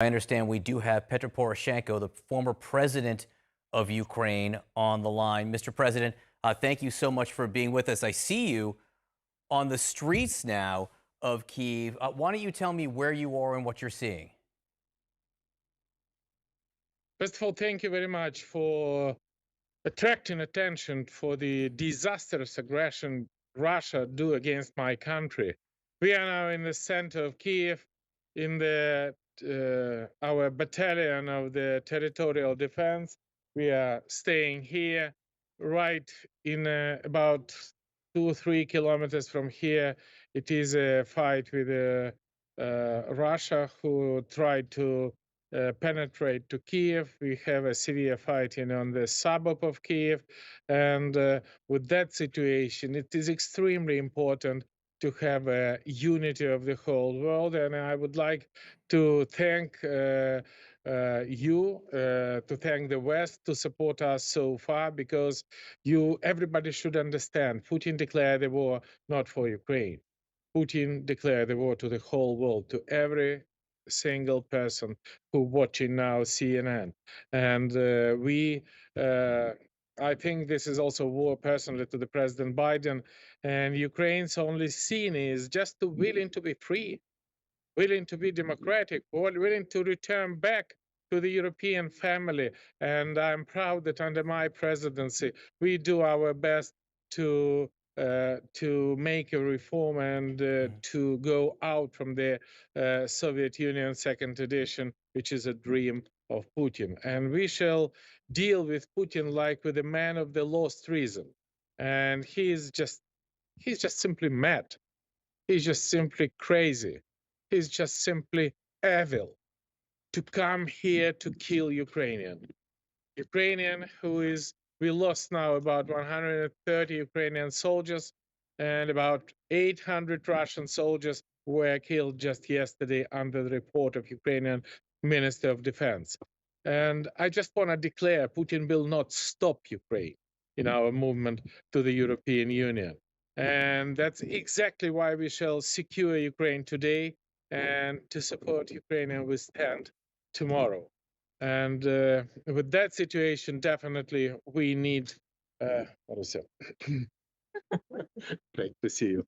I understand we do have Petro Poroshenko, the former president of Ukraine, on the line. Mr. President, thank you so much for being with us. I see you on the streets now of Kyiv. Why don't you tell me where you are and what you're seeing? First of all, thank you very much for attracting attention for the disastrous aggression Russia do against my country. We are now in the center of Kiev, in the our battalion of the territorial defense. We are staying here, right in about 2 or 3 kilometers from here. It is a fight with Russia, who tried to penetrate to Kiev. We have a severe fighting on the suburb of Kiev. And with that situation, it is extremely important to have a unity of the whole world. And I would like to thank to thank the West to support us so far, because everybody should understand Putin declared the war not for Ukraine. Putin declared the war to the whole world, to every single person who watching now CNN. And I think this is also a war personally to the President Biden. And Ukraine's only scene is just willing to be free, willing to be democratic, or willing to return back to the European family. And I'm proud that under my presidency, we do our best to make a reform and to go out from the Soviet Union second edition, which is a dream of Putin. And we shall deal with Putin like with a man of the lost reason. And he's just simply mad. He's just simply crazy. He's just simply evil to come here to kill Ukrainian we lost now about 130 Ukrainian soldiers, and about 800 Russian soldiers were killed just yesterday under the report of Ukrainian Minister of Defense. And I just want to declare Putin will not stop Ukraine in our movement to the European Union. And that's exactly why we shall secure Ukraine today, and to support Ukrainian we stand tomorrow. And with that situation, definitely we need. What is it? Great to see you.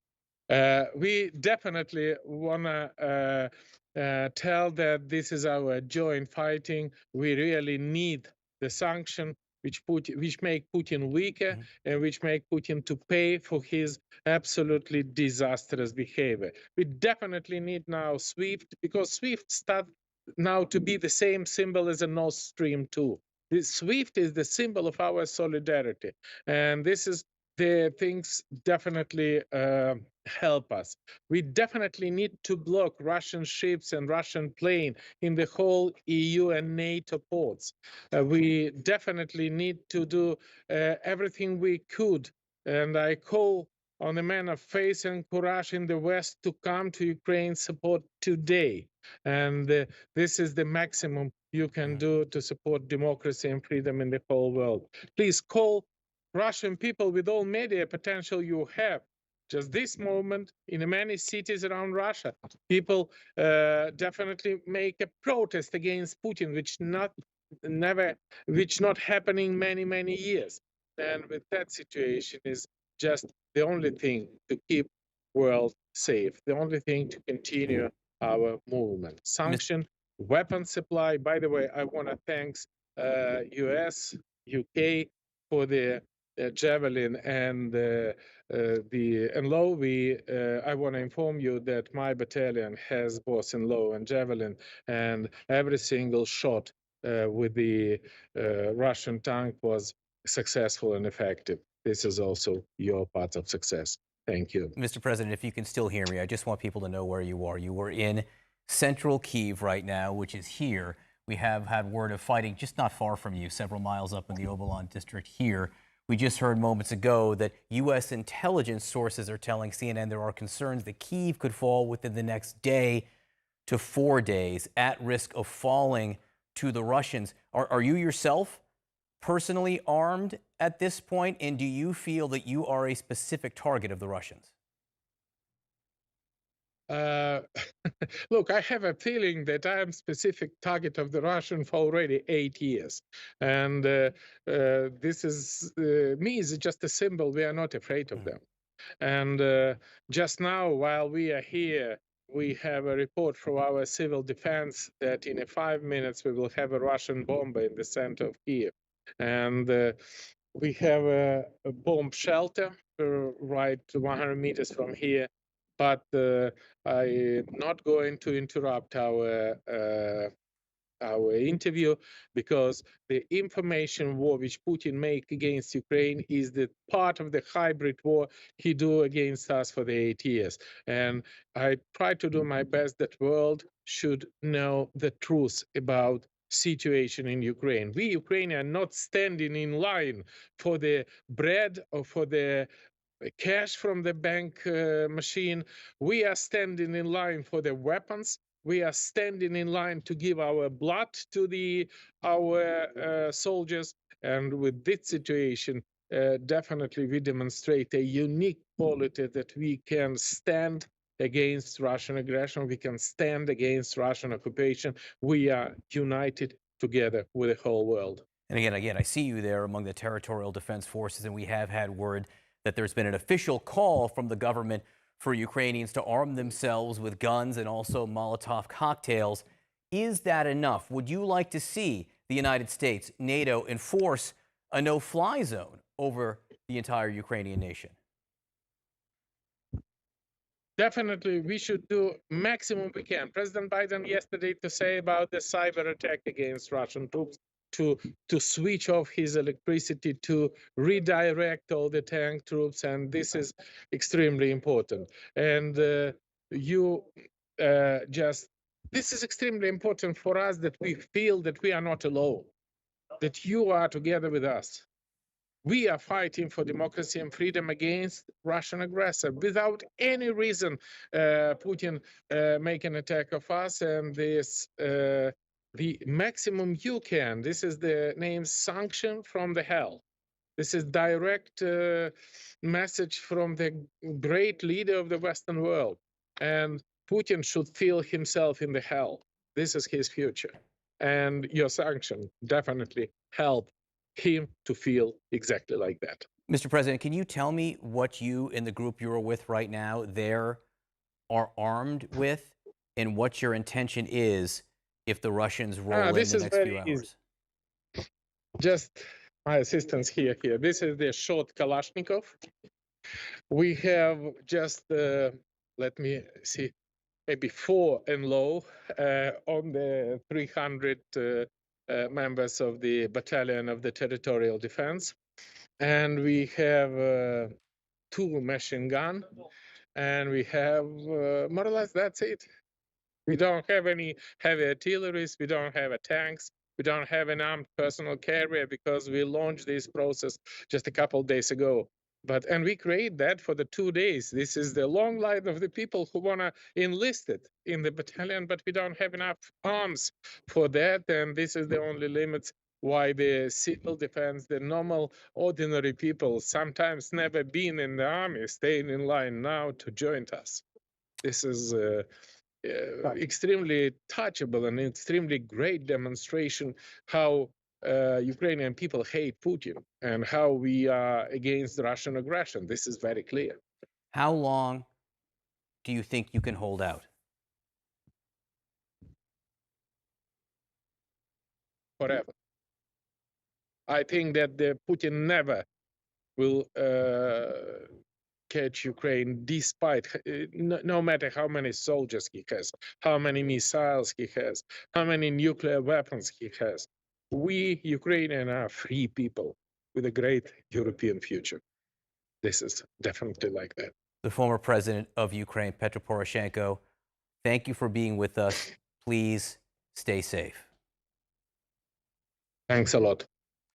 We definitely want to tell that this is our joint fighting. We really need the sanction which make Putin weaker and which make Putin to pay for his absolutely disastrous behavior. We definitely need now SWIFT, because SWIFT start now to be the same symbol as a Nord Stream 2. This SWIFT is the symbol of our solidarity, and this is the things definitely help us. We definitely need to block Russian ships and Russian plane in the whole EU and NATO ports. We definitely need to do everything we could, and I call on the men of faith and courage in the West to come to Ukraine support today. And this is the maximum you can do to support democracy and freedom in the whole world. Please call Russian people with all media potential you have. Just this moment, in many cities around Russia, people definitely make a protest against Putin, which not happening many years. And with that situation is just the only thing to keep world safe, the only thing to continue our movement. Sanction, weapon supply. By the way, I want to thank US, UK for the Javelin and the low. I want to inform you that my battalion has both in low and Javelin, and every single shot with the Russian tank was successful and effective. This is also your part of success. Thank you. Mr. President, if you can still hear me, I just want people to know where you are. You are in central Kyiv right now, which is here. We have had word of fighting just not far from you, several miles up in the Obolon district here. We just heard moments ago that U.S. intelligence sources are telling CNN there are concerns that Kyiv could fall within the next day to 4 days, at risk of falling to the Russians. Are you yourself personally armed at this point, and do you feel that you are a specific target of the Russians? Uh, Look, I have a feeling that I am specific target of the Russian for already 8 years, and this is me is just a symbol. We are not afraid of them. And just now, while we are here, we have a report from our civil defense that in 5 minutes we will have a Russian bomb in the center of Kiev, and we have a bomb shelter right 100 meters from here. But I'm not going to interrupt our interview because the information war which Putin make against Ukraine is the part of the hybrid war he do against us for the 8 years. And I try to do my best that world should know the truth about situation in Ukraine. We Ukrainians are not standing in line for the bread or for the cash from the bank machine. We are standing in line for the weapons. We are standing in line to give our blood to our soldiers. And with this situation, definitely we demonstrate a unique quality that we can stand against Russian aggression. We can stand against Russian occupation. We are united together with the whole world. And again, I see you there among the territorial defense forces, and we have had word that there's been an official call from the government for Ukrainians to arm themselves with guns and also Molotov cocktails. Is that enough? Would you like to see the United States, NATO, enforce a no-fly zone over the entire Ukrainian nation? Definitely, we should do maximum we can. President Biden yesterday to say about the cyber attack against Russian troops to switch off his electricity, to redirect all the tank troops, and this is extremely important. And this is extremely important for us that we feel that we are not alone, that you are together with us. We are fighting for democracy and freedom against Russian aggressor without any reason. Putin make an attack of us, and this the maximum you can. This is the name sanction from the hell. This is direct message from the great leader of the Western world, and Putin should feel himself in the hell. This is his future, and your sanction definitely help him to feel exactly like that. Mr. President, can you tell me what you and the group you're with right now there are armed with, and what your intention is if the Russians roll in the next few hours? Easy. Just my assistants here. This is the short Kalashnikov. We have just, let me see, maybe 4 and low on the 300 members of the battalion of the territorial defense. And we have 2 machine gun, and we have more or less that's it. We don't have any heavy artillery, we don't have tanks, we don't have an armed personal carrier because we launched this process just a couple of days ago. And we create that for the 2 days. This is the long line of the people who want to enlist it in the battalion, but we don't have enough arms for that. And this is the only limits why the civil defense, the normal, ordinary people, sometimes never been in the army, staying in line now to join us. This is extremely touchable and extremely great demonstration how Ukrainian people hate Putin and how we are against Russian aggression. This is very clear. How long do you think you can hold out? Forever. I think that the Putin never will catch Ukraine, despite no matter how many soldiers he has, how many missiles he has, how many nuclear weapons he has. We Ukrainians are free people with a great European future. This is definitely like that. The former president of Ukraine, Petro Poroshenko, thank you for being with us. Please stay safe. Thanks a lot.